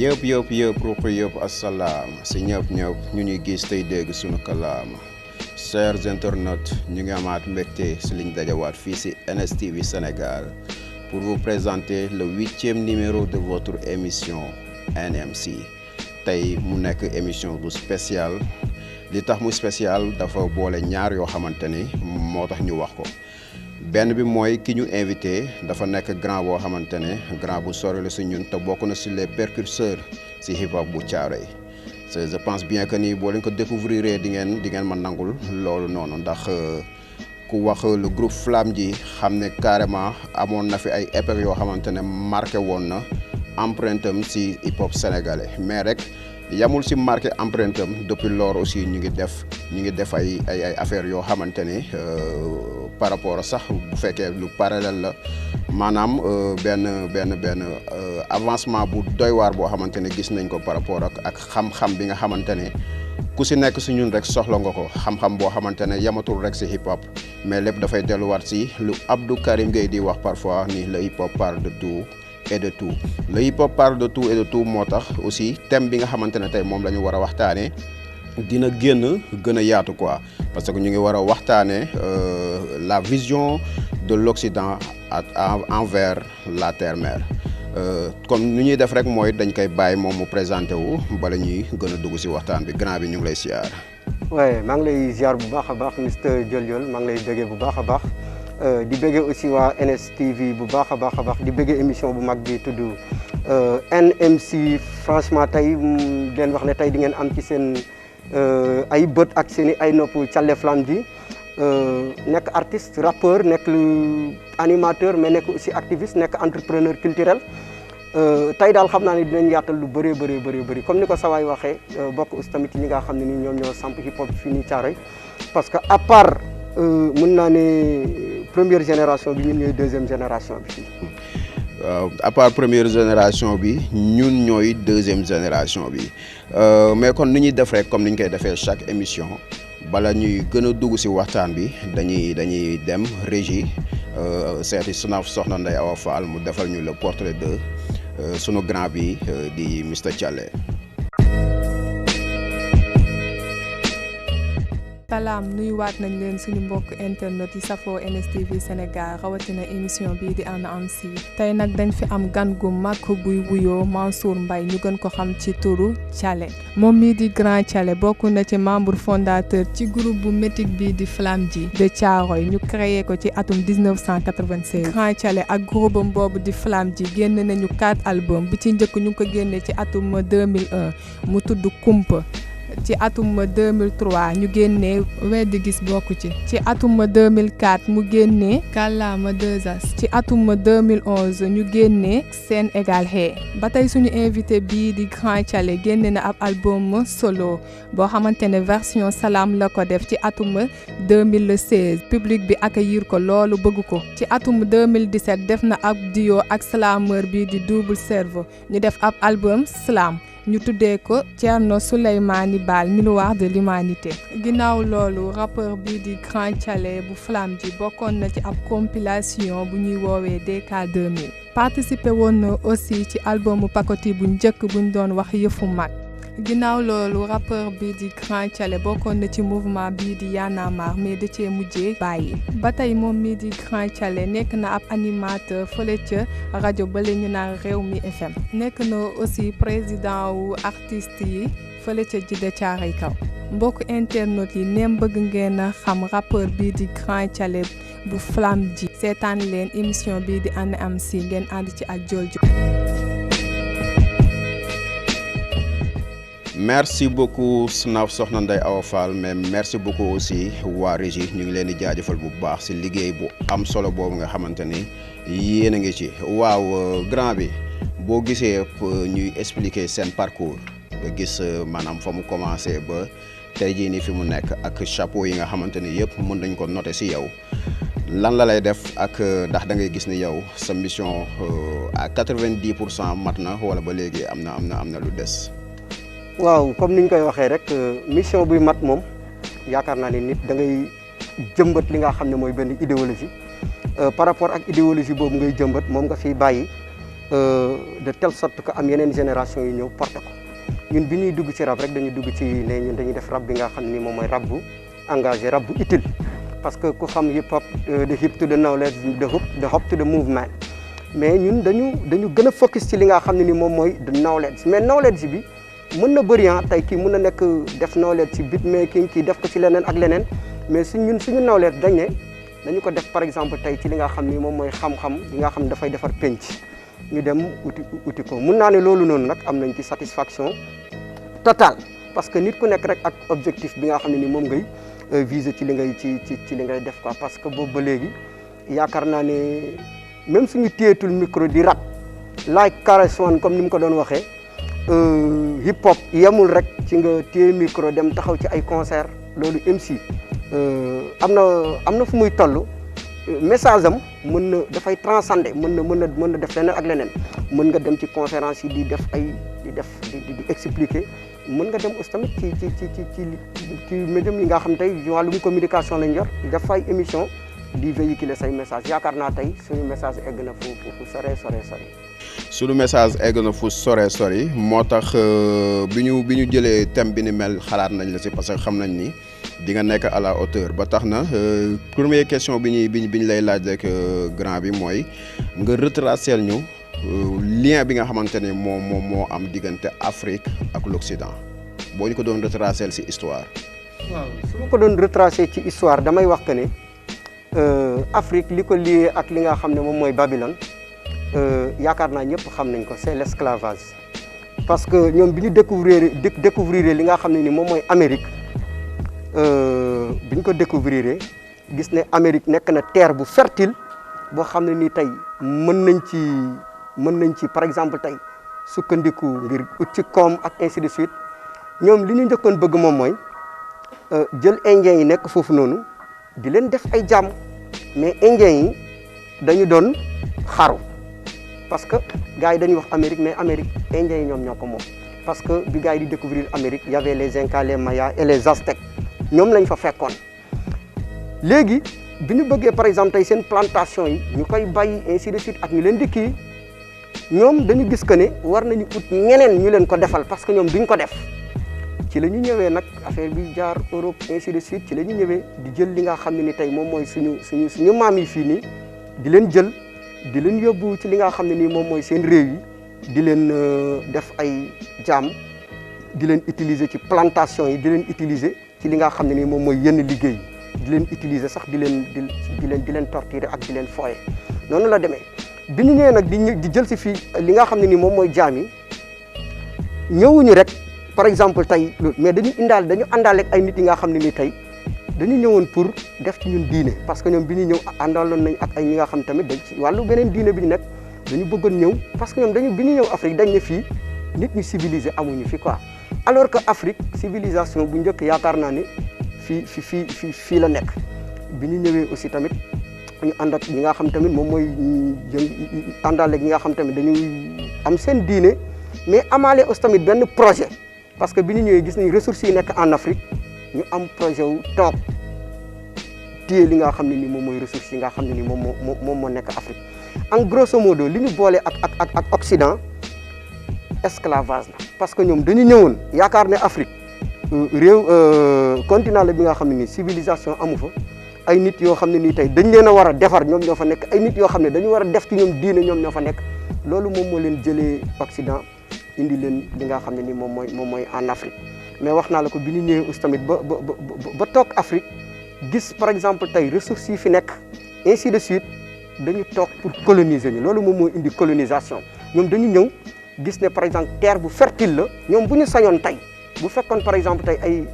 yëpp ruq yëpp asalaam si ñëpp ñu ñuy gis tey dégg sunu kalaama chers internautes ñu ngi amaat mbégte si liñ dajawaat fii si NSTV Sénégal pour vous présenter le 8e numéro de votre émission NMC tey mu nekk émission bu spéciale li tax mu spécial dafa boole ñaar yoo xamante ni moo tax ñu wax ko benn bi mooy ki ñu invité dafa nekk grand boo xamante ne grand bu sori la si ñun te bokk na si les précurseurs si hip hop bu Thiaroye je pense bien que ni boo leen ko découvrir di ngeen ma nangul loolu noonu ndax ku wax le groupe Flamme ji xam ne carrément amoon na fi ay époques yoo xamante ne marqué woon na empreinte am si hip hop sénégalais mais rek yamul si marqué empreinte am depuis lors aussi ñu ngi def ay affaires yoo xamante ne par rapport sax bu fekkee lu parallèle la maanaam benn avancement bu doy waar boo xamante ne gis nañ ko par rapport ak xam-xam bi nga xamante ne ku si nekk si ñun rek soxla nga ko xam-xam boo xamante ne yamatul rek si hip hop mais lépp dafay delluwaat si lu Abdou Karim Gueye di wax parfois ni le hip hop parle de tout et de tout le hip hop parle de tout et de tout moo tax aussi thème bi nga xamante ne tey moom la ñu war a waxtaanee dina gën a yaatu quoi parce que ñu ngi war a waxtaanee la vision de l'Occident envers la terre-mère comme ni ñuy def rek mooy dañ koy bàyyi moom mu présenté wu bala ñuy gën a dugg si waxtaan bi grand bi ñu ngi lay siyaar. waaye maa ngi lay ziar bu baax a baax Mr Diol maa ngi lay bëggee bu baax a baax di bëggee aussi waa NSTV bu baax a baax di bëggee émission bu mag bi tudd NMC franchement tey leen wax ne tey di ngeen am ci seen ay bët ak seen ay nopp Thialé Flamme ji nekk artiste rappeur nekk animateur mais nekk aussi activiste nekk entrepreneur culturel tey daal xam naa ne dinañ yaatal lu bëri comme ni ko sawaay waxee bokk aussi tamit ñi nga xam ne ni ñoom ñoo samp hip hop fii nii Thiaroye parce que à part mën naa ne première génération bi ñun ñooy deuxième génération bi fii. waaw à part première génération bi ñun ñooy deuxième génération bi mais kon ni ñuy def rek comme ni ñu koy defee chaque émission bala ñuy gën a dugg si waxtaan bi dañuy dem régie seeti soxna Ndeye Awa Fall mu defal ñu le portrait de sunu grand bi di Mr Thialé. salaam nuyuwaat nañ leen suñu mbokk internet yi safoo NSTV Sénégal rawatina émission bii di NMC tey nag dañ fi am gan gu mag buy wuyoo Mansour Mbaye ñu gën ko xam ci turu Thialé moom mii di grand Thialé bokk na ci membre fondateur ci groupe bu mythique bii di Flamme ji de Thiaroye ñu créé ko ci atum 1996 grand Thialé ak groupe am boobu di Flamme ji génn nañu 4 albums bi ci njëkk ñu ngi ko génne ci atum 2001 mu tudd Kumpa ci atum 2003 ñu génnee weddi gis bokk ci atum 2004 mu génnee Kàllaama 2As ci atum 2011 ñu génnee Seen égal xee ba tey suñu invité bii di grand Thialé génne na ab album solo boo xamante ne version salaam la ko def ci atum 2016 public bi accueillir ko loolu bëgg ko ci atum 2017 def na ab duo ak slameur bii di Double Cerveau ñu def ab album slam ñu tuddee ko Thierno Souleymane Baal miroir de l'humanité ginnaaw loolu rappeur bii di grand Thialé bu Flamme ji bokkoon na ci ab compilation bu ñuy woowee DK 2000 participé woon na aussi ci albumu Pacotille bu njëkk buñ doon wax yëfu mag ginnaaw loolu rappeur bii di grand Thialé bokkoon na ci mouvement bii di Y'en a marre mais da cee mujjee bàyyi ba tey moom mii di grand Thialé nekk na ab animateur fële ca rajo bale ñu naan Rewmi FM nekk na aussi président wu artistes yi fële ca Jidda Caaray Kaw mbokk internet yi neem bëgg ngeen a xam rappeur bii di grand Thialé bu Flamme ji seetaan leen émission bii di NMC ngeen ànd ci ak Diol. merci beaucoup soxna Ndeye Awa Fall mais merci beaucoup aussi waa régie ñu ngi leen di jaajëfal bu baax si liggéey bu am solo boobu nga xamante ni yéen a ngi ci waaw grand bi boo gisee ñuy expliquer seen parcours nga gis maanaam fa mu commencé ba tey jii nii fi mu nekk ak chapeau yi nga xamante ni yëpp mën nañ ko noter si yow lan la lay def ak ndax da ngay gis ni yow sa mission à 90% mat na wala ba léegi am na lu des. waaw comme ni ñu koy waxee rek mission buy mat moom yaakaar naa ne nit da ngay jëmbat li nga xam ne mooy benn idéologie par rapport ak idéologie boobu ngay jëmbat moom nga fiy bàyyi de telle sorte que am yeneen génération yi ñëw porté ko ñun bi ñuy dugg ci rap rek dañu dugg ci ne ñun dañuy def rap bi nga xam ni moom mooy rap bu engagé rap bu utile parce que ku xam hip hop the hip to the knowledge the hop to the movement mais ñun dañu gën a focus ci li nga xam ne ni moom mooy the knowledge mais knowledge bi mën na bëri tey kii mën na nekk def knowledge ci beatmaking kii def ko ci leneen ak leneen mais suñu knowledge dañ ne dañu ko def par exemple tey ci li nga xam ni moom mooy xam-xam li nga xam ne dafay defar penc ñu dem uti ko mun naa ne loolu noonu nag am nañ ci satisfaction totale parce que nit ku nekk rek ak objectif bi nga xam ne ni moom ngay viser ci li ngay ci li ngay def quoi parce que boobu ba léegi yaakaar naa ne même suñu téyetul micro di rap like Kares One comme ni mu ko doon waxee hip hop yemul rek ci nga téye micro dem taxaw ci ay concert loolu MC am na fu muy toll message am mën na dafay transcender mën na def leneen ak leneen mën nga dem ci conférence yi di expliquer mën nga dem aussi tamit ci médium yi nga xam tey wàllum communication lañ yor di def ay émission di véhiculer say message yaakaar naa tey suñu message egg na fu sore suñu message egg na fu sori moo tax bi ñu jëlee thème bi ni mel xalaat nañ la si parce que xam nañ ni di nga nekk à la hauteur ba tax na première question bi ñu lay laaj rek grand bi mooy nga retracer ñu lien bi nga xamante ne moo am diggante Afrique ak l'Occident boo ñu ko doon retracer ci histoire. waaw su ma ko doon retracer ci histoire damay wax que ne Afrique li ko lié ak li nga xam ne moom mooy Babylone yaakaar naa ñëpp xam nañ ko c'est l'esclavage parce que ñoom bi ñu découvrir li nga xam ne ni moom mooy Amérique bi ñu ko découvrir gis ne Amérique nekk na terre bu fertile boo xam ne ni tey mën nañ ci par exemple tey sukkandiku ngir ut ci koom ak ainsi de suite ñoom li ñu njëkkoon bëgg moom mooy jël indiens yi nekk foofu noonu di leen def ay jàmm mais indiens yi dañu doon xaru parce que gars yi dañuy wax Amérique mais Amérique indiens yi ñoom ñoo ko moom parce que bi gars yi di découvrir Amérique y avait les Incas les Mayas et les Aztèques ñoom lañ fa fekkoon léegi bi ñu bëggee par exemple tey seen plantation yi ñu koy bàyyi ainsi de suite ak ñu leen di kii ñoom dañu gis que ne war nañu ut ñeneen ñu leen ko defal parce que ñoom duñ ko def ci la ñu ñëwee nag affaire bi jaar Europe ainsi de suite ci la ñu ñëwee di jël li nga xam ne ni tey moom mooy suñu maam yi fii nii di leen jël di leen yóbbu ci li nga xam ne nii moom mooy seen réew yi di leen def ay jaam di leen utiliser ci plantation yi di leen utiliser ci li nga xam ne nii moom mooy yenn liggéey di leen utiliser sax di leen torturer ak di leen fooye noonu la demee bi ñu ñëwee nag di jël si fii li nga xam ne nii moom mooy jaam yi ñëwuñu rek par exemple tey mais dañu àndaale ak ay nit yi nga xam ne ni tey dañu ñëwoon pour def ci ñun diine parce que ñoom bi ñu ñëw àndaloon nañ ak ay ñi nga xam tamit dañ ci wàllu beneen diine bi ñu nekk dañu bëggoon ñëw parce que ñoom bi ñu ñëw Afrique dañ ne fii nit ñu civilisé amuñu fi quoi alors que Afrique civilisation bu njëkk yaakaar naa ne fii la nekk bi ñu ñëwee aussi tamit ñu ànd ak ñi nga xam tamit moom mooy àndaale ak ñi nga xam tamit dañuy am seen diine mais amaale aussi tamit benn projet parce que bi ñu ñëwee gis nañ ressources yi nekk en Afrique ñu am projet wu toog téye li nga xam ne ni moom mooy ressources yi nga xam ne ni moom moo nekk Afrique en grosso modo li ñu boole ak Occident esclavage la parce que ñoom dañu ñëwoon yaakaar ne Afrique continent la bi nga xam ne ni civilisation amu fa ay nit yoo xam ne nii tey dañ leen a war a defar ñoom ñoo fa nekk ay nit yoo xam ne dañu war a def ci ñoom diine ñoom ñoo fa nekk loolu moom moo leen jëlee Occident indi leen li nga xam ne ni moom mooy en Afrique mais wax naa la ko bi ñu ñëwee aussi tamit ba toog Afrique gis par exemple tey ressources yi fi nekk ainsi de suite dañu toog pour coloniser ñu loolu moom moo indi colonisation ñoom dañu ñëw gis ne par exemple terre bu fertile la ñoom bu ñu sañoon tey bu fekkoon par exemple tey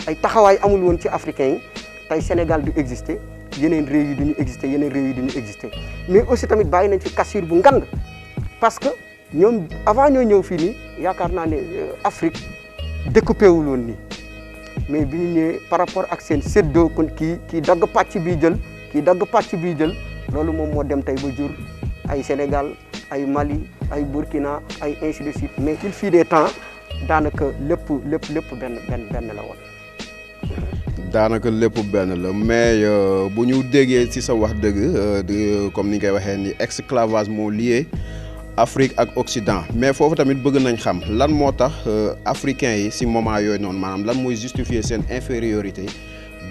ay taxawaay amul woon ci africains yi tey Sénégal du exister yeneen réew yi duñu exister yeneen réew yi duñu exister mais aussi tamit bàyyi nañ fi cassure bu ngand parce que ñoom avant ñoo ñëw fii nii yaakaar naa ne Afrique découpé wul woon nii mais bi ñu ñëwee par rapport ak seen séddoo kon kii dagg pàcc bii jël kii dagg pàcc bii jël loolu moom moo dem tey ba jur ay Sénégal ay Mali ay Burkina ay ainsi de suite mais il fut des temps daanaka lépp benn la woon. daanaka lépp benn la mais bu ñu déggee ci sa wax dëgg comme ni ngay waxee ni esclavage moo lié Afrique ak Occident mais foofu tamit bëgg nañ xam lan moo tax africains yi si moment yooyu noonu maanaam lan mooy justifier seen infériorité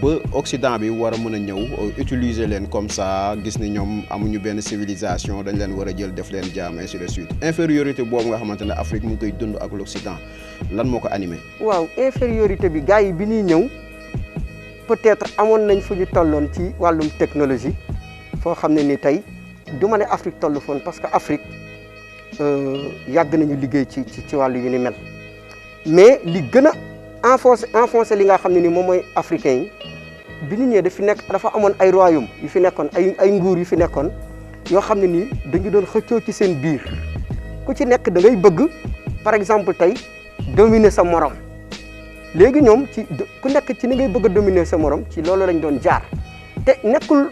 ba Occident bi war a mën a ñëw utiliser leen comme ça gis ni ñoom amuñu benn civilisation dañ leen war a jël def leen jaam ainsi de suite infériorité boobu nga xamante ne Afrique mu ngi koy dund ak l'Occident lan moo ko animé. waaw infériorité bi gars yi bi ñuy ñëw peut-être amoon nañ fu ñu tolloon ci wàllum technologie foo xam ne ni tey du ma ne Afrique toll foon parce que Afrique yàgg nañu liggéey ci wàllu yu ni mel mais li gën a enfoncé li nga xam ne ni moom mooy africain yi bi ñu ñëwee dafa amoon ay royaume yu fi nekkoon ay nguur yu fi nekkoon yoo xam ne nii dañu doon xëccoo ci seen biir ku ci nekk da ngay bëgg par exemple tey dominer sa morom léegi ñoom ku nekk ci ni ngay bëgg a dominer sa morom ci loolu lañ doon jaar te nekkul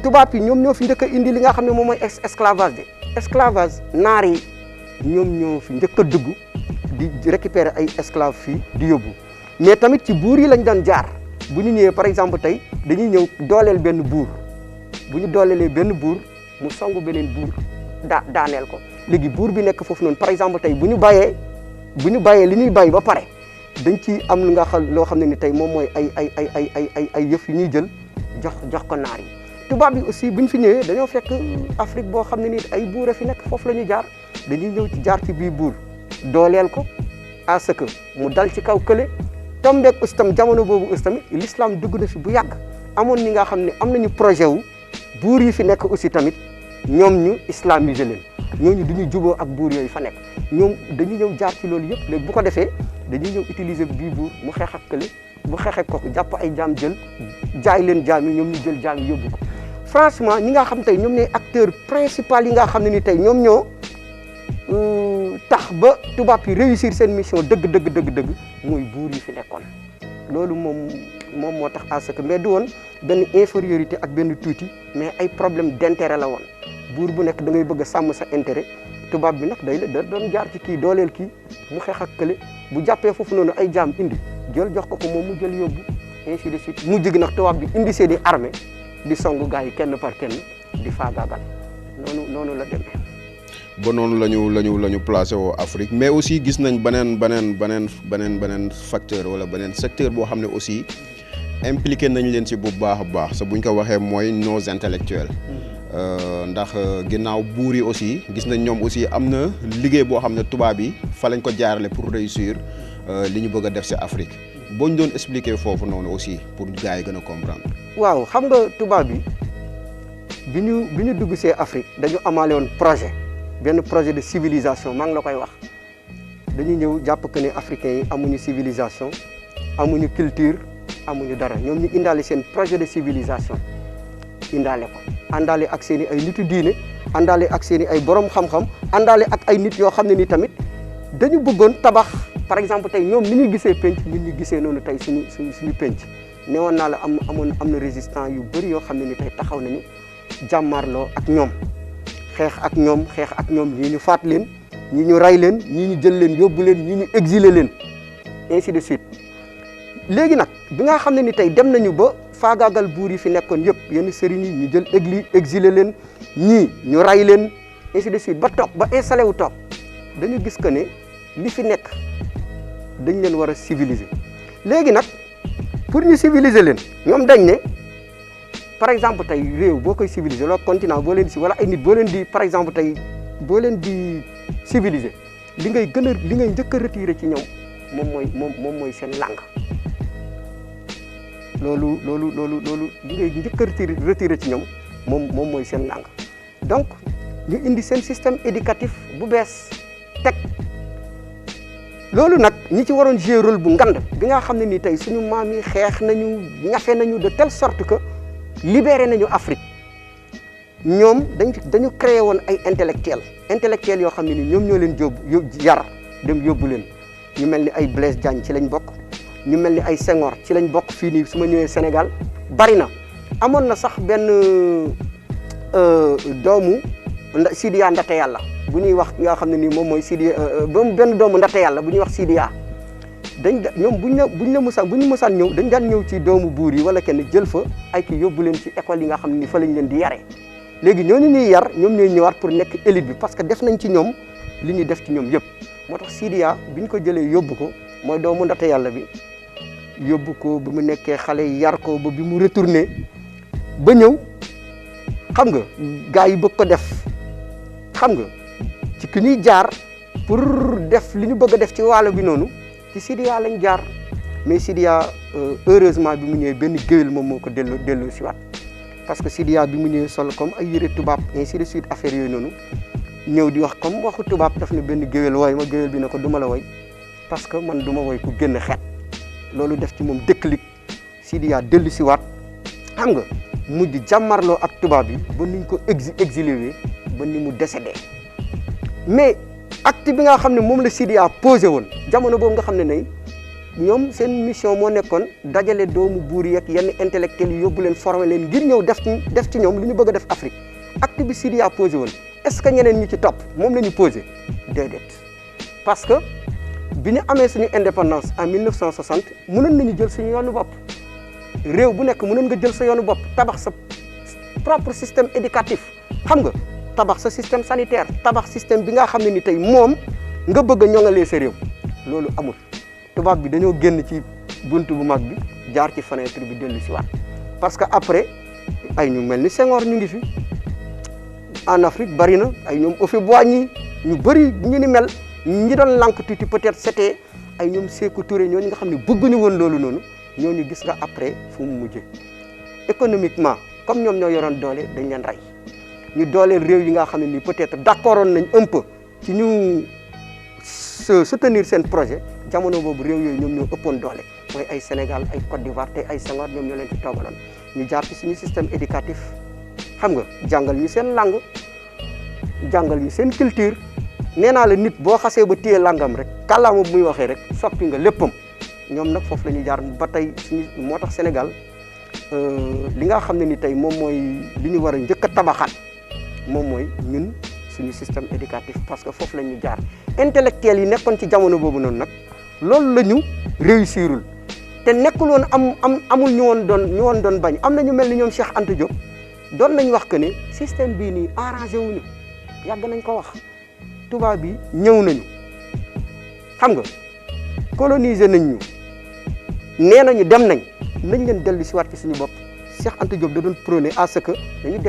tubaab yi ñoom ñoo fi njëkk a indi li nga xam ne moom mooy esclavage de esclavage naar yi ñoom ñoo fi njëkk a dugg di récupérer ay esclaves fii di yóbbu mais tamit ci buur yi lañ doon jaar bu ñu ñëwee par exemple tey dañuy ñëw dooleel benn buur bu ñu dooleelee benn buur mu songu beneen buur daaneel ko léegi buur bi nekk foofu noonu par exemple tey bu ñu bàyyee li ñuy bàyyi ba pare dañ ci am lu nga xam loo xam ne ni tey moom mooy ay yëf yu ñuy jël jox ko naar yi tubaab bi aussi bu ñu fi ñëwee dañoo fekk Afrique boo xam ne ni ay buur a fi nekk foofu la ñu jaar dañuy ñëw ci jaar ci biir buur dooleel ko à ce que mu dal ci kaw kële tombeek aussi tam jamono boobu aussi tamit l'islam dugg na fi bu yàgg amoon ñi nga xam ne am nañu projet wu buur yi fi nekk aussi tamit ñoom ñu islamiser leen ñooñu du ñu juboo ak buur yooyu fa nekk ñoom dañuy ñëw jaar ci loolu yëpp léegi bu ko defee dañuy ñëw utiliser bii buur mu xeex ak kële bu xeexee ko jàpp ay jaam jël jaay leen jaam yi ñoom ñu jël jaam yi yóbbu ko franchement ñi nga xam tey ñoom ñooy acteur principal yi nga xam ne ni tey ñoom ñoo tax ba tubaab yi réussir seen mission dëgg mooy buur yi fi nekkoon loolu moom moo tax à ce que mais du woon benn infériorité ak benn tuuti mais ay problème d'intérêt la woon buur bu nekk da ngay bëgg a sàmm sa intérêt tubaab bi nag da doon jaar ci kii dooleel kii mu xeex ak kële bu jàppee foofu noonu ay jaam indi jël jox ko moom mu jël yóbbu ainsi de suite mu jig nag tubaab bi indi seeni armée di songu gars yi kenn par kenn di faagaagal noonu la demee. ba noonu la ñu placé woo Afrique mais aussi gis nañ beneen facteur wala beneen secteur boo xam ne aussi impliqué nañ leen ci bu baax a baax sa buñ ko waxee mooy nos intellectuels ndax ginnaaw buur yi aussi gis nañ ñoom aussi am na liggéey boo xam ne tubaab yi fa lañ ko jaarale pour réussir li ñu bëgg a def ci Afrique boo ñu doon expliquer foofu noonu aussi pour gars yi gën a comprendre. waaw xam nga tubaab yi bi ñu dugg see Afrique dañu amaale woon benn projet de civilisation maa ngi la koy wax dañuy ñëw jàpp que ne africains yi amuñu civilisation amuñu culture amuñu dara ñoom ñu indaale seen projet de civilisation indaale ko àndaale ak seen i ay nitu diine àndaale ak seen i ay borom xam-xam àndaale ak ay nit yoo xam ne ni tamit dañu bëggoon tabax par exemple tey ñoom ni ñu gisee penc ñun ñu gisee noonu tey suñu penc ne woon naa la am na résistant yu bëri yoo xam ne ni tey taxaw nañu jàmmaarloo ak ñoom xeex ak ñoom ñii ñu faat leen ñii ñu rey leen ñii ñu jël leen yóbbu leen ñii ñu exiler leen ainsi de suite léegi nag bi nga xam ne ni tey dem nañu ba faagaagal buur yi fi nekkoon yëpp yenn sëriñ yi ñu jël exiler leen ñii ñu rey leen ainsi de suite ba installé wu toog dañu gis que ne li fi nekk dañ leen war a civiliser léegi nag pour ñu civiliser leen ñoom dañ ne par exemple tey réew boo koy civiliser loolu continent boo leen wala ay nit boo leen di par exemple tey boo leen di civiliser li ngay njëkk a retirer ci ñoom moom mooy seen langue loolu li ngay njëkk a retirer ci ñoom moom mooy seen langue donc ñu indi seen système éducatif bu bees teg loolu nag ñi ci waroon jouer rôle bu ngand bi nga xam ne ni tey suñu maam yi xeex nañu ñafe nañu de telle sorte que libéré nañu Afrique ñoom dañu créé woon ay intellectuels yoo xam ne ni ñoom ñoo leen yar dem yóbbu leen ñu mel ni ay Blaise Diagne ci lañ bokk ñu mel ni ay Senghor ci lañ bokk fii nii su ma ñëwee Sénégal bari na amoon na sax benn doomu Sidiya Ndaté Yàlla bu ñuy wax nga xam ne nii moom mooy Sidiya benn doomu Ndaté Yàlla bu ñuy wax Sidiya ñoom bu ñu mësaan ñëw dañ daan ñëw ci doomu buur yi wala kenn jël fa ay kii yóbbu leen ci école yi nga xam ne ni fa lañ leen di yare léegi ñooñu ñuy yar ñoom ñooy ñëwaat pour nekk élite bi parce que def nañ ci ñoom li ñuy def ci ñoom yëpp moo tax Sidiya bi ñu ko jëlee yóbbu ko mooy doomu ndate yàlla bi yóbbu ko bi mu nekkee xale yar ko ba bi mu retourné ba ñëw xam nga gars yi bëgg ko def xam nga ci ki ñuy jaar pour def li ñu bëgg a def ci wàll bi noonu ci Sidiya lañ jaar mais Sidiya heureusement bi mu ñëwee benn géwél moom moo ko delloo si waat parce que Sidiya bi mu ñëwee sol comme ay yëre tubaab ainsi de suite affaire yooyu noonu ñëw di wax comme waxu tubaab daf ne benn géwél wooy ma géwél bi ne ko du ma la woy parce que man du ma woy ku génn xeet loolu def ci moom déclic Sidiya dellu si waat xam nga mujj jàmmarloo ak tubaab yi ba nuñ ko exilé ba ni mu décédé mais acte bi nga xam ne moom la Sidiya posé woon jamono boobu nga xam ne ne ñoom seen mission moo nekkoon dajale doomu buur yi ak yenn intellectuels yi yóbbu leen former leen ngir ñëw def ci ñoom li ñu bëgg a def Afrique acte bi Sidiya posé woon est-ce que ñeneen ñu ci topp moom la ñu posé déedéet parce que bi ñu amee suñu indépendance en 1960 mënoon nañu jël suñu yoonu bopp réew bu nekk mënoon nga jël sa yoonu bopp tabax sa propre système éducatif xam nga tabax sa système sanitaire tabax système bi nga xam ne ni tey moom nga bëgg a ñoŋalee sa réew loolu amul tubaab bi dañoo génn ci buntu bu mag bi jaar ci fenêtre bi dellu si waat parce que après ay ñu mel ni Senghor ñu ngi fi en Afrique bari na ay ñoom Houphouët-Boigny ñu bëri ñu ni mel ñi doon lànk tuuti peut-être c'était ay ñoom Sékou Touré ñooñu nga xam ne bëgguñu woon loolu noonu ñooñu gis nga après fu mu mujjee économiquement comme ñoom ñoo yoroon doole dañ leen rey ñu dooleel réew yi nga xam ne nii peut-être d'accordoon nañ un peu ci ñu soutenir seen projet jamono boobu réew yooyu ñoom ñoo ëppoon doole mooy ay Sénégal ay Côte d'Ivoire te ay Senghor ñoom ñoo leen fi toogaloon ñu jaar ci suñu système éducatif xam nga jàngal ñu seen langue jàngal ñu seen culture nee naa la nit boo xasee ba téye langam rek kàllaama bu muy waxee rek soppi nga léppam ñoom nag foofu la ñuy jaar ba tey suñu moo tax Sénégal li nga xam ne ni tey moom mooy li ñu war a njëkk a tabaxaat moom mooy ñun suñu système éducatif parce que foofu la ñuy jaar intellectuels yi nekkoon ci jamono boobu noonu nag loolu la ñu réussirul te nekkul woon amul ñu woon doon bañ am na ñu mel ni ñoom Cheikh Anta Diop doon nañ wax que ne système bii nii arrangé wuñu yàgg nañ ko wax tubaab bi ñëw nañu xam nga coloniser nañ ñu nee nañu dem nañ leen dellu si waat ci suñu bopp Cheikh Anta Diop da doon prôné à ce que nañu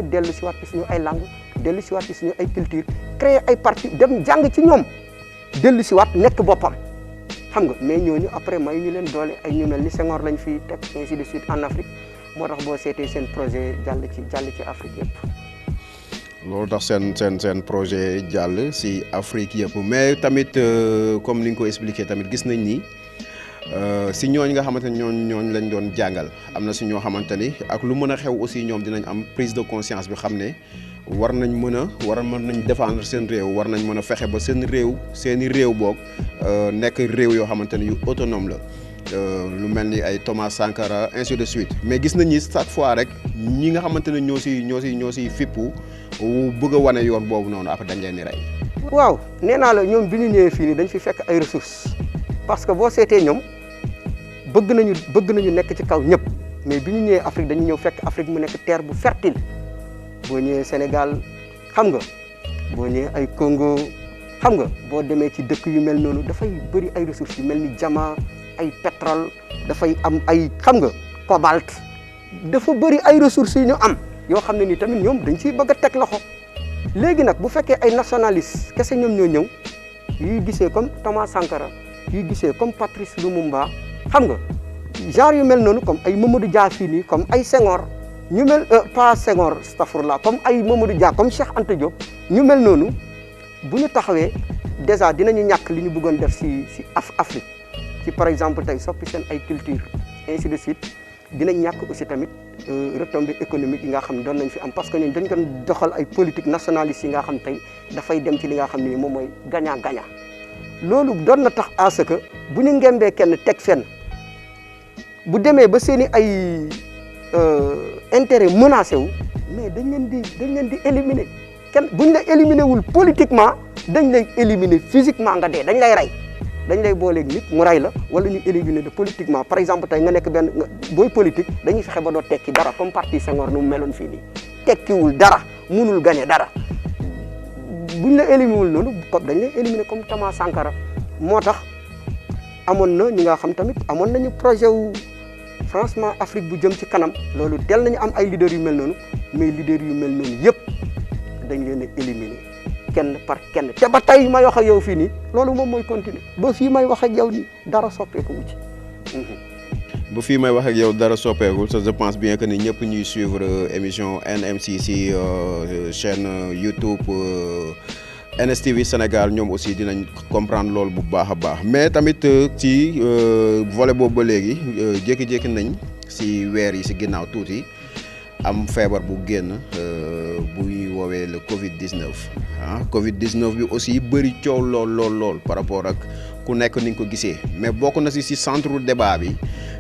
dellu si waat ci suñu ay langue dellu si waat ci suñu ay culture créer ay parti dem jàng ci ñoom dellu si waat nekk boppam xam nga mais ñooñu après may ñu leen doole ay ñu mel ni Senghor lañ fi teg ainsi de suite en Afrique moo tax boo seetee seen projet jàll ci Afrique yëpp. loolu tax seen projet jàll si Afrique yëpp mais tamit comme ni nga ko expliqué tamit gis nañ ni si ñooñ nga xamante ni ñooñ lañ doon jàngal am na si ñoo xamante ni ak lu mën a xew aussi ñoom dinañ am prise de conscience bi xam ne war nañ mën défendre seen réew war nañ mën a fexe ba seeni réew boog nekk réew yoo xamante ni yu autonome la lu mel ni ay Thomas Sankara ainsi de suite mais gis nañ ni chaque fois rek ñi nga xamante ne ñoo si fippu bëgg a wane yoon boobu noonu après dañ leen di rey. waaw nee naa la ñoom bi ñu ñëwee fii nii dañ fi fekk ay ressources parce que boo seetee ñoom bëgg nañu nekk ci kaw ñëpp mais bi ñu ñëwee Afrique dañu ñëw fekk Afrique mu nekk terre bu fertile boo ñëwee Sénégal xam nga boo ñëwee ay Congo xam nga boo demee ci dëkk yu mel noonu dafay bëri ay ressources yu mel ni diamant ay pétrole dafay am ay xam nga cobalt dafa bëri ay ressources yu ñu am yoo xam ne ni tamit ñoom dañ ciy bëgg a teg loxo léegi nag bu fekkee ay nationalistes kese ñoom ñoo ñëw yuy gisee comme Thomas Sankara yuy gisee comme Patrice Lumumba xam nga genre yu mel noonu comme ay Mamadou Dia fii nii comme ay Senghor ñu mel pas Senghor astafurlah comme ay Mamadou Dia comme Cheikh Anta Diop ñu mel noonu bu ñu taxawee déjà dinañu ñàkk li ñu bëggoon def si Afrique ci par exemple tey soppi seen ay culture ainsi de suite dinañ ñàkk aussi tamit retombées économiques yi nga xam ne doon nañ fi am parce que ñun dañ doon doxal ay politique nationaliste yi nga xam tey dafay dem ci li nga xam ne moom mooy gagnant gagnant loolu doon na tax à ce que bu ñu ngembee kenn teg fenn bu demee ba seen i ay intérêt menacé wu mais dañ leen di éliminer kenn buñ la éliminer wul politiquement dañ lay éliminer physiquement nga dee dañ lay rey dañ lay booleeg nit mu rey la wala ñu éliminer de politiquement par exemple tey nga nekk benn booy politique dañuy fexe ba doo tekki dara comme parti Senghor nu mu meloon fii nii tekkiwul dara munul gagner dara buñ la éliminer wul noonu comme dañ lay éliminer comme Thomas Sankara moo tax amoon na ñi nga xam tamit amoon nañu projet wu franchement Afrique bu jëm ci kanam loolu del nañu am ay leaders yu mel noonu mais leaders yu mel noonu yëpp dañ leen a éliminer kenn par kenn te ba tey may wax ak yow fii nii loolu moom mooy continuer ba fii may wax ak yow nii dara soppeeku wu ci. ba fii may wax ak yow dara soppeekul je pense bien que ni ñëpp ñuy suivre émission NMC si chaîne YouTube NSTV Sénégal ñoom aussi dinañ comprendre loolu bu baax a baax mais tamit ci volet boobu ba léegi jékki-jékki nañ si weer yi si ginnaaw tuuti am feebar bu génn bu ñuy woowee le Covid 19 ah Covid 19 bi aussi bëri coow lool par rapport ak ku nekk ni nga ko gisee mais bokk na si centre débat bi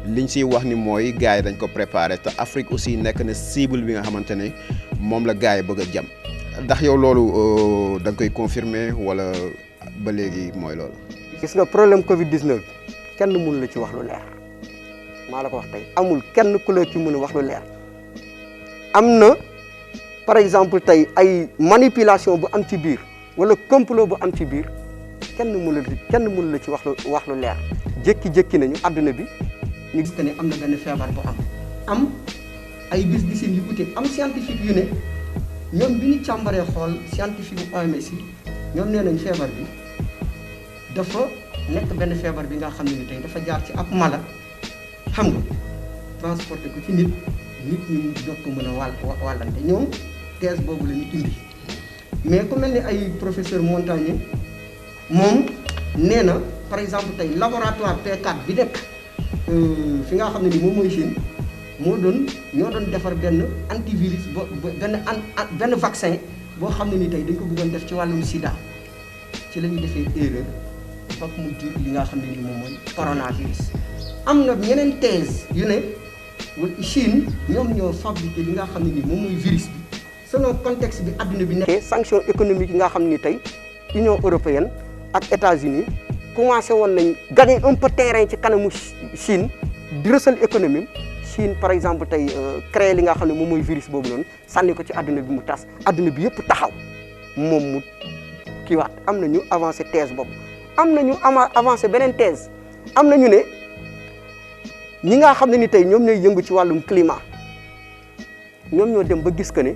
liñ siy wax ni mooy gars yi dañ ko préparé te Afrique aussi nekk na cible bi nga xamante ne moom la gars yi bëgg a jam ndax yow loolu da nga koy confirmer wala ba léegi mooy loolu. gis nga problème Covid 19 kenn mënu la ci wax lu leer maa la ko wax tey amul kenn ku la ci mën a wax lu leer am na par exemple tey ay manipulation bu am ci biir wala complot bu am ci biir kenn mënu la ci wax lu leer jékki-jékki nañu àdduna bi ñu gis que ne am na benn feebar bu am ay gis-gisin yu ute am scientifique yu ne ñoom bi ñu càmbaree xool scientifique bu OMS yi ñoom nee nañ feebar bi dafa nekk benn feebar bi nga xam ne ni tey dafa jaar ci ab mala xam nga transporté ko ci nit ñi jot ko mën a wàllante ñoom thèse boobu la ñu indi mais ku mel ni ay professeur Montagnier moom nee na par exemple tey laboratoire P4 bi nekk fi nga xam ne ni moom mooy Chine ñoo doon defar benn antivirus benn vaccin boo xam ne ni tey dañ ko bëggoon def ci wàllum sida ci la ñu defee erreur ba mu jur li nga xam ne ni moom mooy coronavirus. am na ñeneen thèse yu ne Chine ñoom ñoo fabriqué li nga xam ne ni moom mooy virus bi selon contexte bi adduna bi nekkee sanction économique yi nga xam ni tey Union européenne ak États-Unis commencé woon nañ gagner un peu terrain ci kanamu Chine di rësal économie Chine par exemple tey créé li nga xam ne moom mooy virus boobu noonu sànni ko ci adduna bi mu tas adduna bi yëpp taxaw moom mu kiiwaat am na ñu avancé thèse boobu am na ñu avancé beneen thèse am na ñu ne ñi nga xam ne ni tey ñoom ñooy yëngu ci wàllum climat ñoom ñoo dem ba gis que ne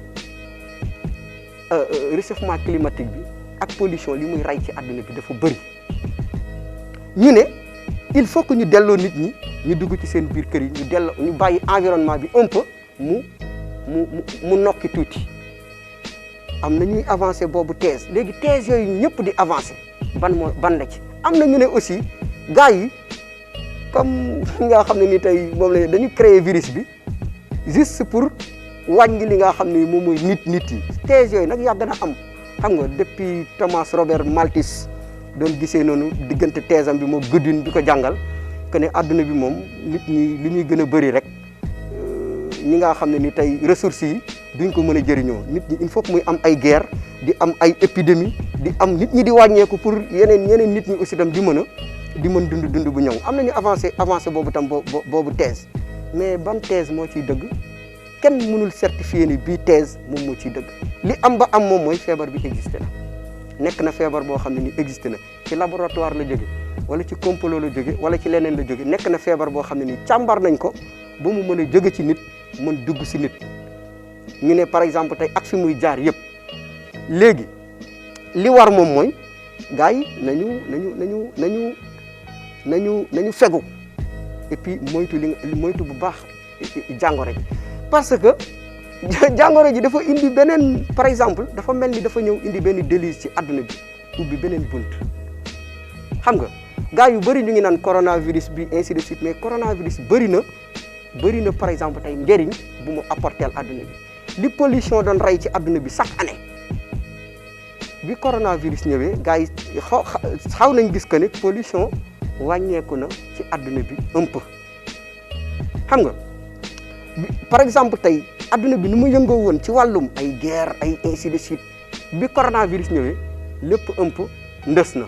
réchauffement climatique bi ak pollution li muy rey ci adduna bi dafa bëri ñu ne il faut que ñu delloo nit ñi ñu dugg ci seen biir kër yi ñu bàyyi environnement bi un peu mu nokki tuuti am na ñuy avancé boobu thèse léegi thèse yooyu ñëpp di avancé ban la ci am na ñu ne aussi gars yi comme nga xam ne ni tey moom la dañu créer virus bi juste pour wàññi li nga xam ne moom mooy nit yi thèse yooyu nag yàgg na am xam nga depuis Thomas Robert Malthus doon gisee noonu diggante thèse am bi moo Godwin bi ko jàngal que ne adduna bi moom nit ñi li muy gën a bëri rek ñi nga xam ne ni tey ressources yi duñ ko mën a jëriñoo nit ñi il faut que muy am ay guerre di am ay épidémie di am nit ñi di wàññeeku pour yeneen nit ñi aussi tam di mën dund bu ñëw am nañu avancé boobu tam boobu thèse mais ban thèse moo ciy dëgg kenn mënul certifier ni bii thèse moom moo ciy dëgg li am ba am moom mooy feebar bi existé na nekk na feebar boo xam ne ni existé na ci laboratoire la jóge wala ci complot la jóge wala ci leneen la jóge nekk na feebar boo xam ne ni càmbar nañ ko ba mu mën a jóge ci nit mën dugg si nit ñu ne par exemple tey ak fi muy jaar yëpp léegi li war moom mooy gars yi nañu fegu et puis moytu bu baax jàngoro ji parce que jàngoro ji dafa indi beneen par exemple dafa mel ni dafa ñëw indi benn délice ci àdduna bi ubbi beneen bunt xam nga gars yu bëri ñu ngi naan coronavirus bi ainsi de suite mais coronavirus bëri na par exemple tey njëriñ bu mu apporter àdduna bi li pollution doon rey ci àdduna bi chaque année bi coronavirus ñëwee gars yi xaw nañ gis que ne pollution wàññeeku na ci àdduna bi un peu xam nga par exemple tey adduna bi ni mu yëngoo woon ci wàllum ay guerre ay ainsi de suite bi coronavirus ñëwee lépp un peu ndës na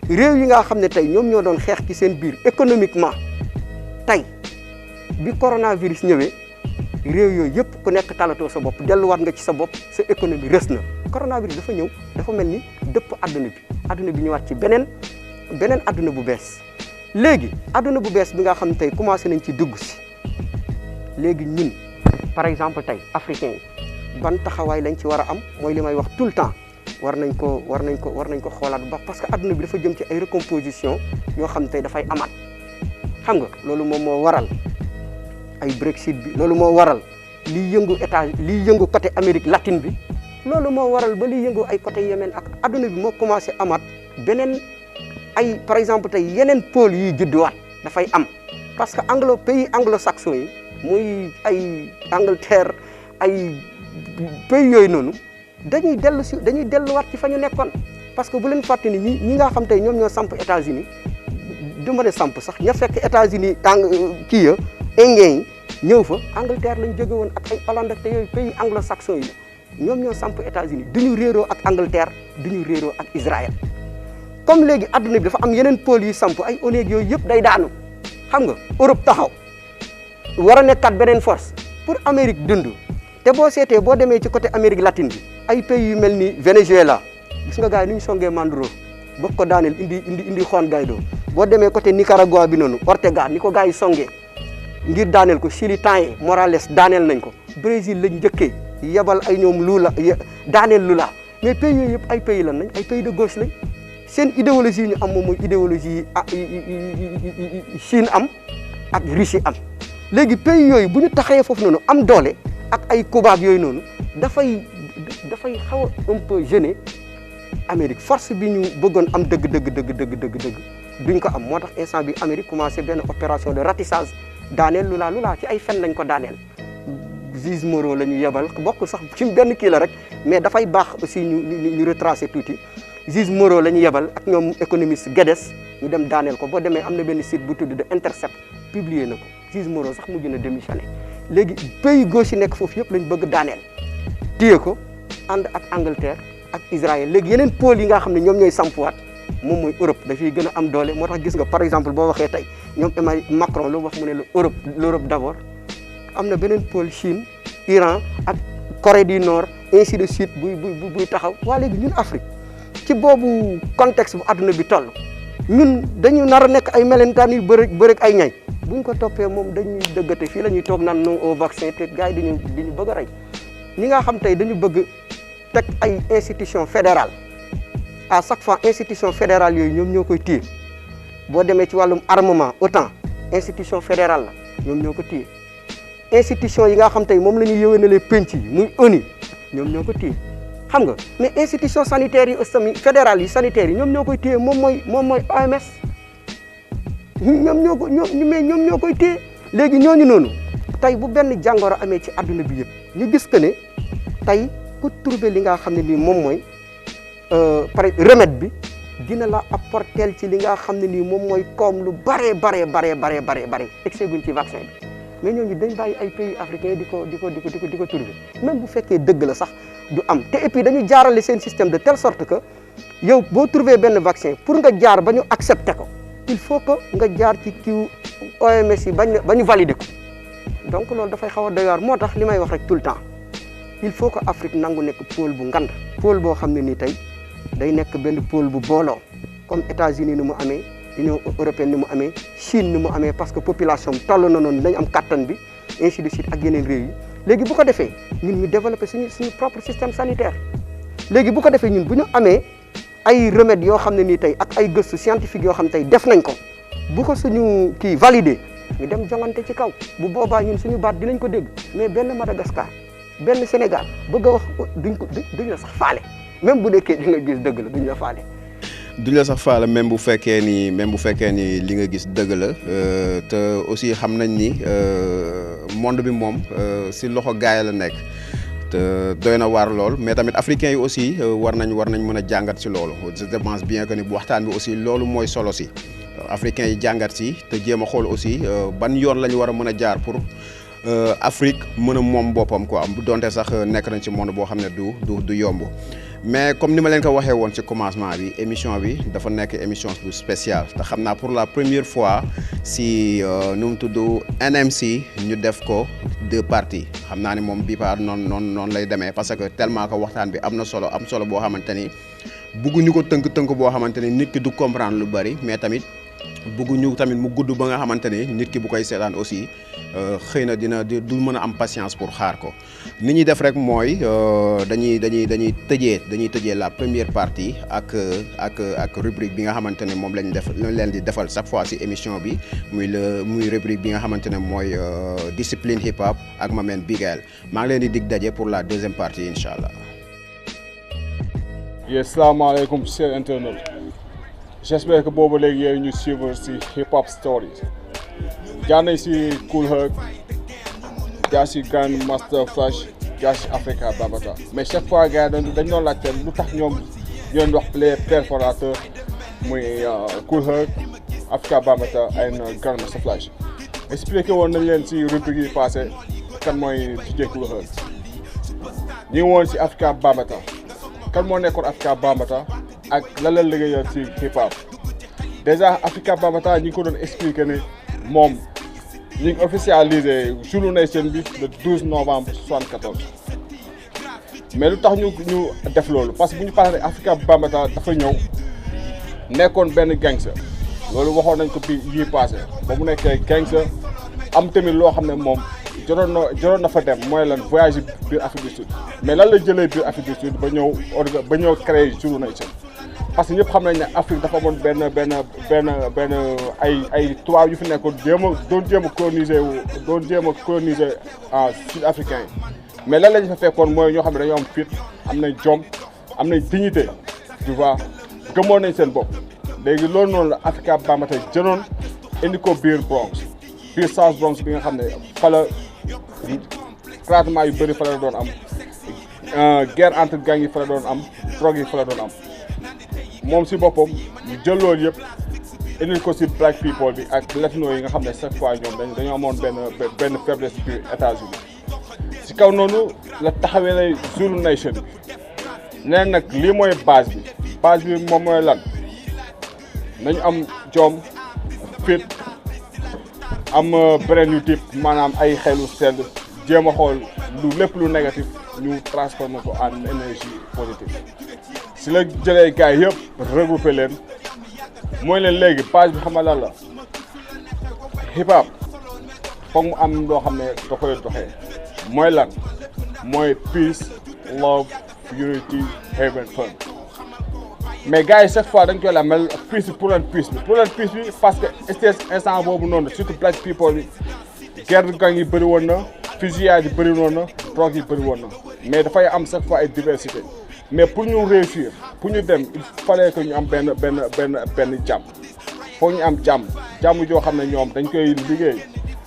réew yi nga xam ne tey ñoom ñoo doon xeex ci seen biir économiquement tey bi coronavirus ñëwee réew yooyu yëpp ku nekk talatoo sa bopp delluwaat nga ci sa bopp sa économie rës na coronavirus dafa ñëw dafa mel ni dëpp adduna bi ñëwaat ci beneen adduna bu bees léegi adduna bu bees bi nga xam tey commencé nañ ci dugg si léegi ñun par exemple tey africain yi ban taxawaay lañ ci war a am mooy li may wax tout le temps war nañ ko xoolaat bu baax parce que adduna bi dafa jëm ci ay recomposition yoo xam tey dafay amaat xam nga loolu moom moo waral ay Brexit bi loolu moo waral liy yëngu côté Amérique latine bi loolu moo waral ba liy yëngu ay côté Yémen ak adduna bi moo commencé amaat beneen ay par exemple tey yeneen pôle yiy judduwaat dafay am parce que pays anglo-saxon yi muy ay Angleterre ay pays yooyu noonu dañuy delluwaat ci fa ñu nekkoon parce que bu leen fàtte ni ñi nga xam tey ñoom ñoo samp États-Unis du ma ne samp sax ña fekk États-Unis indien yi ñëw fa Angleterre lañ jóge woon ak ay Hollande ak te yooyu pays anglo-saxon yi la ñoom ñoo samp États-Unis duñu réeroo ak Angleterre duñu réeroo ak Israël comme léegi adduna bi dafa am yeneen pôle yi samp ay ONU yooyu yëpp day daanu xam nga Europe taxaw war a nekkat beneen force pour Amérique dund te boo seetee boo demee ci côté Amérique latine bi ay pays yu mel ni Venezuela gis nga gars yi ni ñu songee Maduro bokk ko daaneel indi Juan Guaidó boo demee côté Nicaragua bi noonu Ortega ni ko gars yi songee ngir daaneel ko Chili temps yi Morales daaneel nañ ko Brésil lañ njëkkee yebal ay ñoom Lula daaneel Lula mais pays yooyu yëpp ay pays lan nañ ay pays de gauche lañ seen idéologie yi ñu am moom mooy idéologie yi Chine am ak Russie am léegi pays yooyu bu ñu taxawee foofu noonu am doole ak ay Cuba yooyu noonu dafay xaw a un peu gêner Amérique force bi ñu bëggoon am dëgg duñ ko am moo tax instant bi Amérique commencé benn opération de ratissage daaneel Lula ci ay fen lañ ko daaneel Ziz Moro la ñu yebal bokkul sax ci benn kii la rek mais dafay baax aussi ñu retracer tuuti Ziz Moro la ñu yebal ak ñoom économiste Guedes ñu dem daaneel ko boo demee am na benn site bu tudd de Intercept publier na ko Ziz Moro sax mujj na démissionné léegi pays gauche yi nekk foofu yëpp lañ bëgg daaneel téye ko ànd ak Angleterre ak Israël léegi yeneen pôle yi nga xam ne ñoom ñooy sampuwaat moom mooy Europe dafay gën a am doole moo tax gis nga par exemple boo waxee tey ñoom Macron lu wax mu ne l'Europe d'abord am na beneen pôle Chine Iran ak Corée du Nord ainsi de suite buy taxaw waa léegi ñun Afrique ci boobu contexte bu adduna bi toll ñun dañu nar a nekk ay melentaan yu bërëg ay ñay buñ ko toppee moom dañuy dëggate fii la ñuy toog naan non au vaccin te gars yi diñu bëgg a rey ñi nga xam tey dañu bëgg teg ay institution fédérale à chaque fois institution fédérale yooyu ñoom ñoo koy téye boo demee ci wàllum armement OTAN institution fédérale la ñoom ñoo ko téye institution yi nga xam tey moom la ñuy yëwénalee penc yi muy ONU ñoom ñoo ko téye xam nga mais institution sanitaire yi aussi fédérale yi sanitaire yi ñoom ñoo koy téye moom mooy OMS ñoom ñoo koy téye léegi ñooñu noonu tey bu benn jàngoro amee ci adduna bi yëpp ñu gis que ne tey ku trouver li nga xam ne nii moom mooy par remède bi dina la apporter ci li nga xam ne nii moom mooy koom lu bare excès guñ ci vaccin bi mais ñooñu dañ bàyyi ay pays africains di ko trouver même bu fekkee dëgg la sax du am te et puis dañu jaarale seen système de telle sorte que yow boo trouver benn vaccin pour nga jaar ba ñu accepter ko il faut que nga jaar ci kiw OMS yi ba ñu valider ko donc loolu dafay xaw a doy waar moo tax li may wax rek tout le temps il faut que Afrique nangu nekk pôle bu ngand pôle boo xam ne nii tey day nekk benn pôle bu booloo comme États-Unis ni mu amee Union européenne ni mu amee Chine ni mu amee parce que population bi toll na noonu dañ am kattan bi ainsi de suite ak yeneen réew yi léegi bu ko defee ñun ñu développer suñu propre système sanitaire léegi bu ko defee ñun bu ñu amee ay remèdes yoo xam ne nii tey ak ay gëstu scientifique yoo xam ne tey def nañ ko bu ko suñu kii validé ñu dem jongante ci kaw bu boobaa ñun suñu baat dinañ ko dégg mais benn Madagascar benn Sénégal bëgg a wax duñ la sax faale même bu nekkee di nga gis dëgg la duñ la faale. duñ la sax faale même bu fekkee ni li nga gis dëgg la te aussi xam nañ ni monde bi moom si loxo gaay la nekk te doy na waar lool mais tamit africains yi aussi war nañ mën a jàngat si loolu je pense bien que ni bu waxtaan bi aussi loolu mooy solo si africains yi jàngat si te jéem a xool aussi ban yoon la ñu war a mën a jaar pour Afrique mën a moom boppam quoi bu donte sax nekk nañ ci monde boo xam ne du yomb mais comme ni ma leen ko waxee woon ci commencement bi émission bi dafa nekk émission bu spéciale te xam naa pour la première fois si nu mu tudd NMC ñu def ko 2 parties xam naa ne moom bii par noonu lay demee parce que tellement que waxtaan bi am solo boo xamante ni bëgguñu ko tënk boo xamante ni nit ki du comprendre lu bari mais tamit bëgguñu tamit mu gudd ba nga xamante ni nit ki bu koy seetaan aussi xëy na du mën a am patience pour xaar ko ni ñuy def rek mooy dañuy tëjee la première partie ak rubrique bi nga xamante ne moom lañ leen di defal chaque fois ci émission bi muy rubrique bi nga xamante ne mooy discipline hip hop ak ma meen Biguel maa ngi leen di dig daje pour la deuxième partie incha allah. salaamaaleykum chers internautes j'espère que boobu léegi yéen ñu suivre ci hip hop stories jaar nañ ci Kool Herc jaar ci Grandmaster Flash jaar ci Africa Bambaataa mais chaque fois gars yi dañ doon laajte lu tax ñoom ñu wax les perforateurs muy Kool Herc Africa Bambaataa ay Grandmaster Flash expliqué woon nañ leen ci rubrique yi passé kan mooy DJ Kool Herc ñu ngi woon ci Africa Bambaataa kan moo nekkoon Africa Bambaataa ak lan la liggéeyal ci hip hop déjà Africa Bambaataa ñi ngi ko doon expliqué ne moom ñu ngi officialisé Zulu Nation bi le 12 novembre 74 mais lu tax ñu def loolu parce que bu ñu paree Africa Bambaataa dafa ñëw nekkoon benn gangster loolu waxoon nañ ko bi yii passé ba mu nekkee gangster am tamit loo xam ne moom joroon na fa dem mooy lan voyage biir Afrique du Sud mais lan la jëlee biir Afrique du Sud ba ñëw créé Zulu Nation parce que ñëpp xam nañ ne Afrique dafa amoon benn ay tubaab yu fi nekkoon doon jéem a coloniser sud africain yi mais lan lañ fa fekkoon mooy ñoo xam ne dañoo am fit am nañ jom am nañ dignité tu vois gëmoon nañ seen bopp léegi loolu noonu la Africa Bambaataa jënoon indi ko biir Bronx biir South Bronx bi nga xam ne fa la traitement yu bëri fa la doon am guerre entre gang yi fa la doon am drogue yi fa la doon am moom si boppam ñu jël loolu yëpp indil ko si black people bi ak latino yi nga xam ne chaque fois ñoom dañoo amoon benn faiblesse biir États-Unis si kaw noonu la taxawee lay Zulu Nation bi nee nag lii mooy base bi moom mooy lan nañu am jom fit am beneen yu type maanaam ay xelu sedd jéem a xool lépp lu négatif ñu transformer ko en énergie positive si la jëlee gars yi yëpp regroupé leen mooy leen léegi page bi xam nga lan la hip hop foog mu am loo xam ne da koy doxee mooy lan mooy peace love unity haven fun mais gars yi chaque fois dañ koy la mel peace bi pour leen peace bi parce que stage instant boobu noonu surtout black people bi guerre gang yi bëri woon na fusillade yi bëri woon na drogue yi bëri woon na mais dafay am chaque fois ay diversité mais pour ñu réussir pour ñu dem il fallait que ñu am benn jàmm foog ñu am jàmm joo xam ne ñoom dañ koy liggéey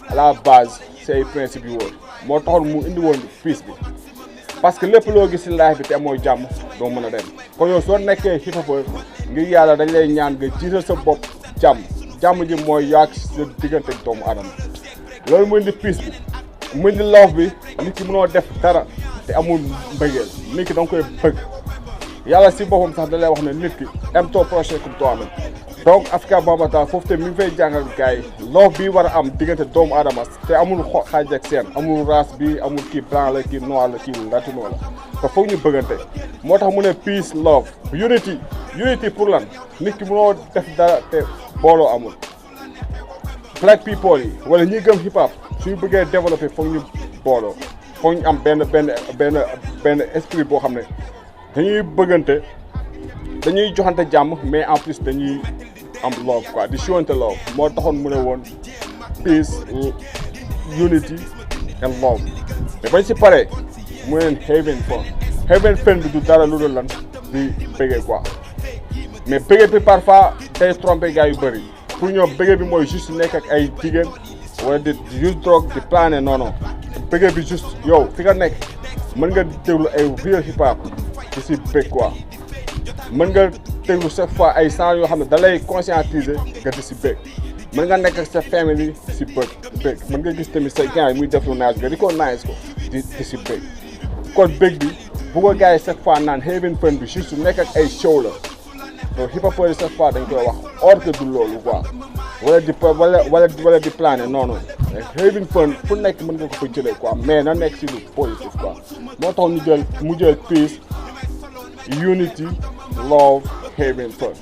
à la base c'est ay principes yu wóor moo taxoon mu indi woon peace bi parce que lépp loo gis ci life bi te mooy jàmm doo mën a dem kon yow soo nekkee hip hop ngir yàlla dañ lay ñaan nga jiital sa bopp jàmm ji mooy yaag sa diggante ak doomu aadama loolu mu indi peace bi mu indi love bi nit ki mënoo def dara te amul mbëggeel nit ki da nga koy bëgg yàlla si boppam sax da lay wax ne nit ki aime ton prochain comme toi-même donc Africa Bambaataa foofu te mi ngi fay jàngal gars yi love bi war a am diggante doomu aadama te amul xaaj ak seen amul race bi amul kii blanc la kii noir la kii latino la te foog ñu bëggante moo tax mu ne peace love unity pour lan nit ki mënoo def dara te booloo amul black people yi wala ñi gëm hip hop suñu bëggee développer foog ñu booloo foog ñu am benn esprit boo xam ne dañuy bëggante dañuy joxante jàmm mais en plus dañuy am love quoi di showante love moo taxoon mu ne woon peace unity and love mais bañ si paree mu neen haven fun bi du dara lu dul lan di bëggee quoi mais bëggee bi parfois day tromper gars yu bëri pour ñoom bëggee bi mooy juste nekk ak ay jigéen wala di use drogue di planer non bëggee bi juste yow fi nga nekk mën nga déglu ay real hip hop di si bëgg quoi mën nga déglu chaque fois ay sons yoo xam ne da lay conscientiser nga di si bëgg mën nga nekk ak sa famille si bëgg mën nga gis tamit sa gars yi muy def lu nice nga di ko nice ko di si bëgg kon bëgg bi bu ko gars yi chaque fois naan Having Fun bi juste nekk ak ay show la donc hip hop yi chaque fois dañ koy wax or que du loolu quoi wala di plané non non Having Fun fu nekk mën nga ko fa jëlee quoi mais na nekk si lu positif quoi moo tax mu jël peace unity love Having Fun